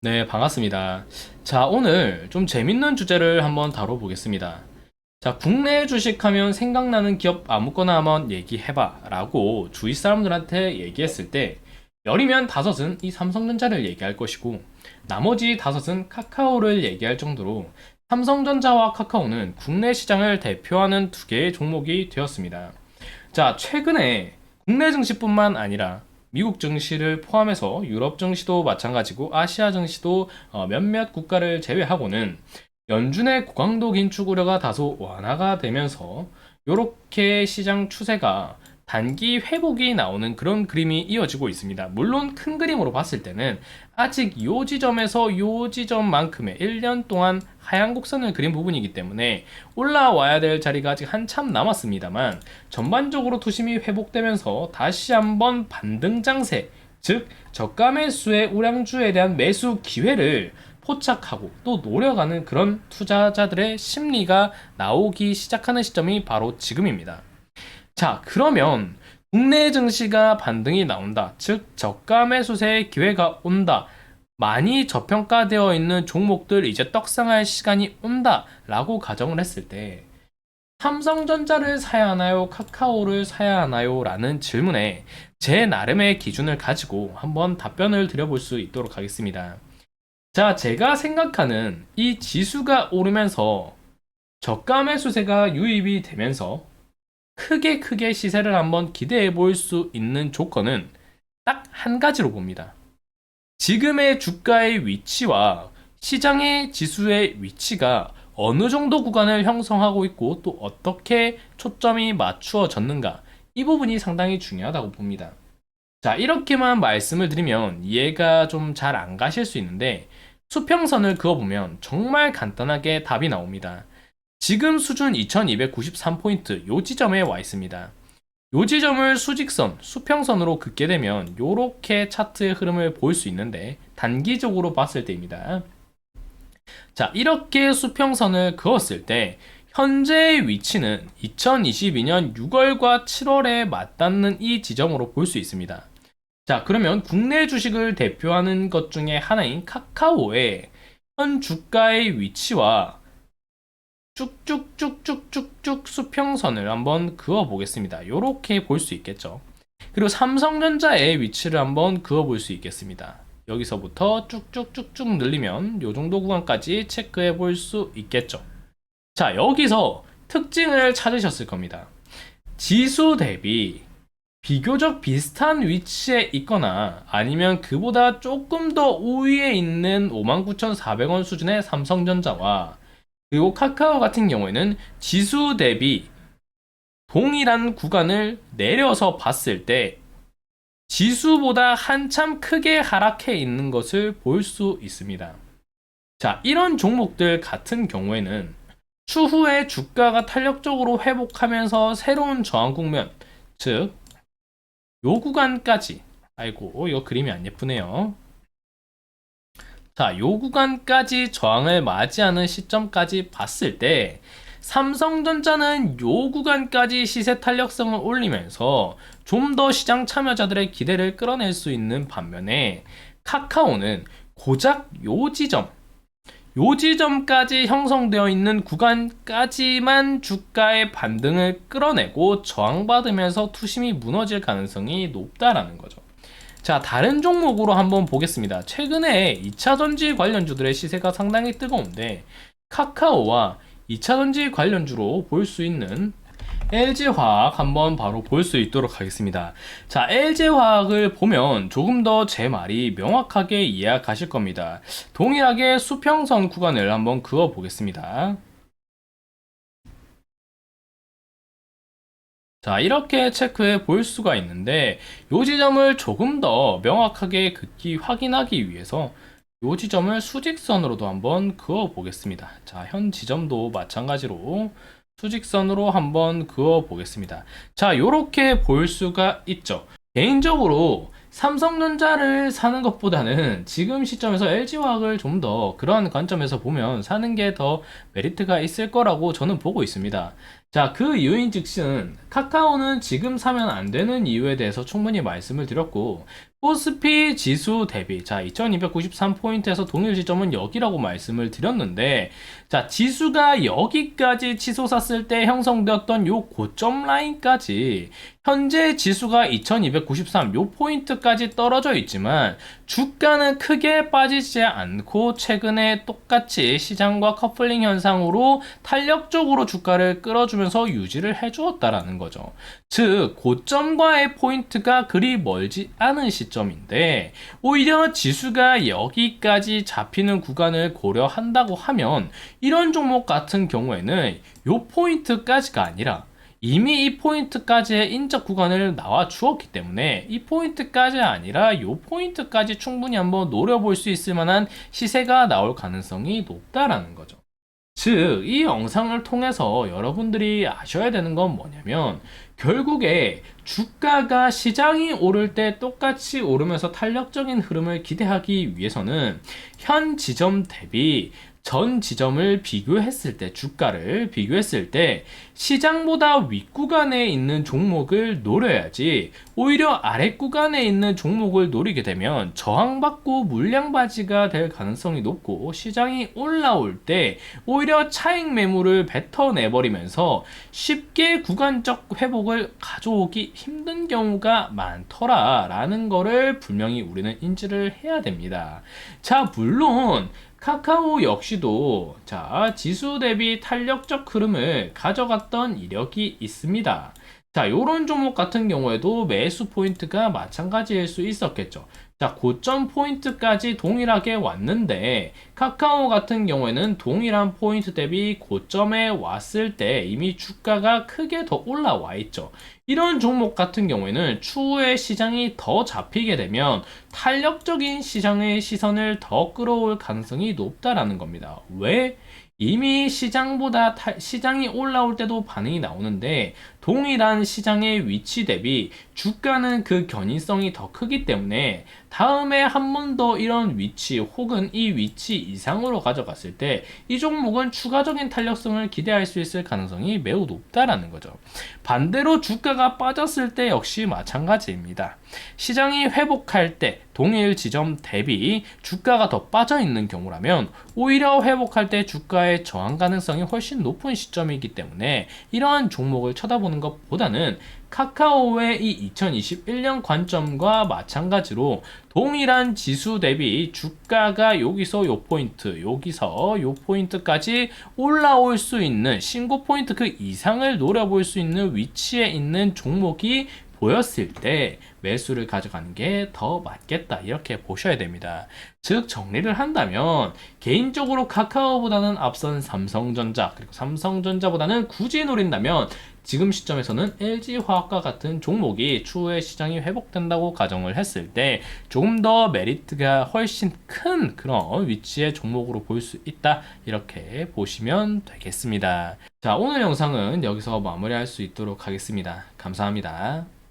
네, 반갑습니다. 자, 오늘 좀 재밌는 주제를 한번 다뤄보겠습니다. 자, 국내 주식하면 생각나는 기업 아무거나 한번 얘기해봐 라고 주위 사람들한테 얘기했을 때, 열이면 다섯은 이 삼성전자를 얘기할 것이고, 나머지 다섯은 카카오를 얘기할 정도로 삼성전자와 카카오는 국내 시장을 대표하는 두 개의 종목이 되었습니다. 자, 최근에 국내 증시뿐만 아니라 미국 증시를 포함해서 유럽 증시도 마찬가지고 아시아 증시도 몇몇 국가를 제외하고는 연준의 고강도 긴축 우려가 다소 완화가 되면서 이렇게 시장 추세가 단기 회복이 나오는 그런 그림이 이어지고 있습니다. 물론 큰 그림으로 봤을 때는 아직 요 지점에서 요 지점만큼의 1년 동안 하향 곡선을 그린 부분이기 때문에 올라와야 될 자리가 아직 한참 남았습니다만, 전반적으로 투심이 회복되면서 다시 한번 반등 장세, 즉 저가 매수의 우량주에 대한 매수 기회를 포착하고 또 노려가는 그런 투자자들의 심리가 나오기 시작하는 시점이 바로 지금입니다. 자, 그러면 국내 증시가 반등이 나온다, 즉 저가 매수세의 기회가 온다, 많이 저평가되어 있는 종목들 이제 떡상할 시간이 온다 라고 가정을 했을 때, 삼성전자를 사야 하나요? 카카오를 사야 하나요? 라는 질문에 제 나름의 기준을 가지고 한번 답변을 드려볼 수 있도록 하겠습니다. 자, 제가 생각하는 이 지수가 오르면서 저가 매수세가 유입이 되면서 크게 시세를 한번 기대해 볼 수 있는 조건은 딱 한 가지로 봅니다. 지금의 주가의 위치와 시장의 지수의 위치가 어느 정도 구간을 형성하고 있고 또 어떻게 초점이 맞추어졌는가, 이 부분이 상당히 중요하다고 봅니다. 자, 이렇게만 말씀을 드리면 이해가 좀 잘 안 가실 수 있는데, 수평선을 그어보면 정말 간단하게 답이 나옵니다. 지금 수준 2293포인트 요 지점에 와 있습니다. 요 지점을 수직선, 수평선으로 긋게 되면 요렇게 차트의 흐름을 볼 수 있는데, 단기적으로 봤을 때입니다. 자, 이렇게 수평선을 그었을 때 현재의 위치는 2022년 6월과 7월에 맞닿는 이 지점으로 볼 수 있습니다. 자, 그러면 국내 주식을 대표하는 것 중에 하나인 카카오의 현 주가의 위치와 쭉쭉쭉쭉쭉쭉 수평선을 한번 그어 보겠습니다. 이렇게 볼 수 있겠죠. 그리고 삼성전자의 위치를 한번 그어 볼 수 있겠습니다. 여기서부터 쭉쭉쭉쭉 늘리면 이 정도 구간까지 체크해 볼 수 있겠죠. 자, 여기서 특징을 찾으셨을 겁니다. 지수 대비 비교적 비슷한 위치에 있거나 아니면 그보다 조금 더 우위에 있는 59,400원 수준의 삼성전자와, 그리고 카카오 같은 경우에는 지수 대비 동일한 구간을 내려서 봤을 때 지수보다 한참 크게 하락해 있는 것을 볼 수 있습니다. 자, 이런 종목들 같은 경우에는 추후에 주가가 탄력적으로 회복하면서 새로운 저항 국면, 즉 요 구간까지, 아이고 이거 그림이 안 예쁘네요. 자, 요 구간까지 저항을 맞이하는 시점까지 봤을 때 삼성전자는 요 구간까지 시세 탄력성을 올리면서 좀 더 시장 참여자들의 기대를 끌어낼 수 있는 반면에, 카카오는 고작 요 지점까지 형성되어 있는 구간까지만 주가의 반등을 끌어내고 저항받으면서 투심이 무너질 가능성이 높다라는 거죠. 자, 다른 종목으로 한번 보겠습니다. 최근에 2차전지 관련주들의 시세가 상당히 뜨거운데, 카카오와 2차전지 관련주로 볼 수 있는 LG화학 한번 바로 볼 수 있도록 하겠습니다. 자, LG화학을 보면 조금 더 제 말이 명확하게 이해하실 겁니다. 동일하게 수평선 구간을 한번 그어 보겠습니다. 자, 이렇게 체크해 볼 수가 있는데, 이 지점을 조금 더 명확하게 확인하기 위해서 이 지점을 수직선으로도 한번 그어 보겠습니다. 자, 현 지점도 마찬가지로 수직선으로 한번 그어 보겠습니다. 자, 이렇게 볼 수가 있죠. 개인적으로 삼성전자를 사는 것보다는 지금 시점에서 LG화학을 좀 더 그러한 관점에서 보면 사는 게 더 메리트가 있을 거라고 저는 보고 있습니다. 자, 그 이유인 즉슨 카카오는 지금 사면 안 되는 이유에 대해서 충분히 말씀을 드렸고, 코스피 지수 대비, 자, 2293포인트에서 동일 지점은 여기라고 말씀을 드렸는데, 자, 지수가 여기까지 치솟았을 때 형성되었던 요 고점 라인까지 현재 지수가 2293 요 포인트까지 떨어져 있지만 주가는 크게 빠지지 않고 최근에 똑같이 시장과 커플링 현상으로 탄력적으로 주가를 끌어주면서 유지를 해주었다라는 거죠. 즉 고점과의 포인트가 그리 멀지 않은 시점인데 오히려 지수가 여기까지 잡히는 구간을 고려한다고 하면 이런 종목 같은 경우에는 요 포인트까지가 아니라 이미 이 포인트까지의 인적 구간을 나와 주었기 때문에 이 포인트까지 아니라 이 포인트까지 충분히 한번 노려볼 수 있을 만한 시세가 나올 가능성이 높다라는 거죠. 즉, 이 영상을 통해서 여러분들이 아셔야 되는 건 뭐냐면 결국에 주가가 시장이 오를 때 똑같이 오르면서 탄력적인 흐름을 기대하기 위해서는 현 지점 대비 전 지점을 비교했을 때, 주가를 비교했을 때 시장보다 윗구간에 있는 종목을 노려야지 오히려 아랫구간에 있는 종목을 노리게 되면 저항받고 물량바지가 될 가능성이 높고 시장이 올라올 때 오히려 차익 매물을 뱉어내버리면서 쉽게 구간적 회복을 가져오기 힘든 경우가 많더라라는 거를 분명히 우리는 인지를 해야 됩니다. 자, 물론 카카오 역시도 자 지수 대비 탄력적 흐름을 가져갔던 이력이 있습니다. 자, 요런 종목 같은 경우에도 매수 포인트가 마찬가지일 수 있었겠죠. 자, 고점 포인트까지 동일하게 왔는데 카카오 같은 경우에는 동일한 포인트 대비 고점에 왔을 때 이미 주가가 크게 더 올라와 있죠. 이런 종목 같은 경우에는 추후에 시장이 더 잡히게 되면 탄력적인 시장의 시선을 더 끌어올 가능성이 높다라는 겁니다. 왜? 이미 시장이 올라올 때도 반응이 나오는데 동일한 시장의 위치 대비 주가는 그 견인성이 더 크기 때문에 다음에 한 번 더 이런 위치 혹은 이 위치 이상으로 가져갔을 때 이 종목은 추가적인 탄력성을 기대할 수 있을 가능성이 매우 높다라는 거죠. 반대로 주가가 빠졌을 때 역시 마찬가지입니다. 시장이 회복할 때 동일 지점 대비 주가가 더 빠져 있는 경우라면 오히려 회복할 때 주가의 저항 가능성이 훨씬 높은 시점이기 때문에 이러한 종목을 쳐다보는 것보다는 카카오의 이 2021년 관점과 마찬가지로 동일한 지수 대비 주가가 여기서 요 포인트, 여기서 요 포인트까지 올라올 수 있는 신고 포인트 그 이상을 노려볼 수 있는 위치에 있는 종목이 보였을 때 매수를 가져가는 게 더 맞겠다 이렇게 보셔야 됩니다. 즉 정리를 한다면 개인적으로 카카오보다는 앞선 삼성전자 그리고 삼성전자보다는 굳이 노린다면 지금 시점에서는 LG화학과 같은 종목이 추후에 시장이 회복된다고 가정을 했을 때 조금 더 메리트가 훨씬 큰 그런 위치의 종목으로 볼 수 있다 이렇게 보시면 되겠습니다. 자, 오늘 영상은 여기서 마무리할 수 있도록 하겠습니다. 감사합니다.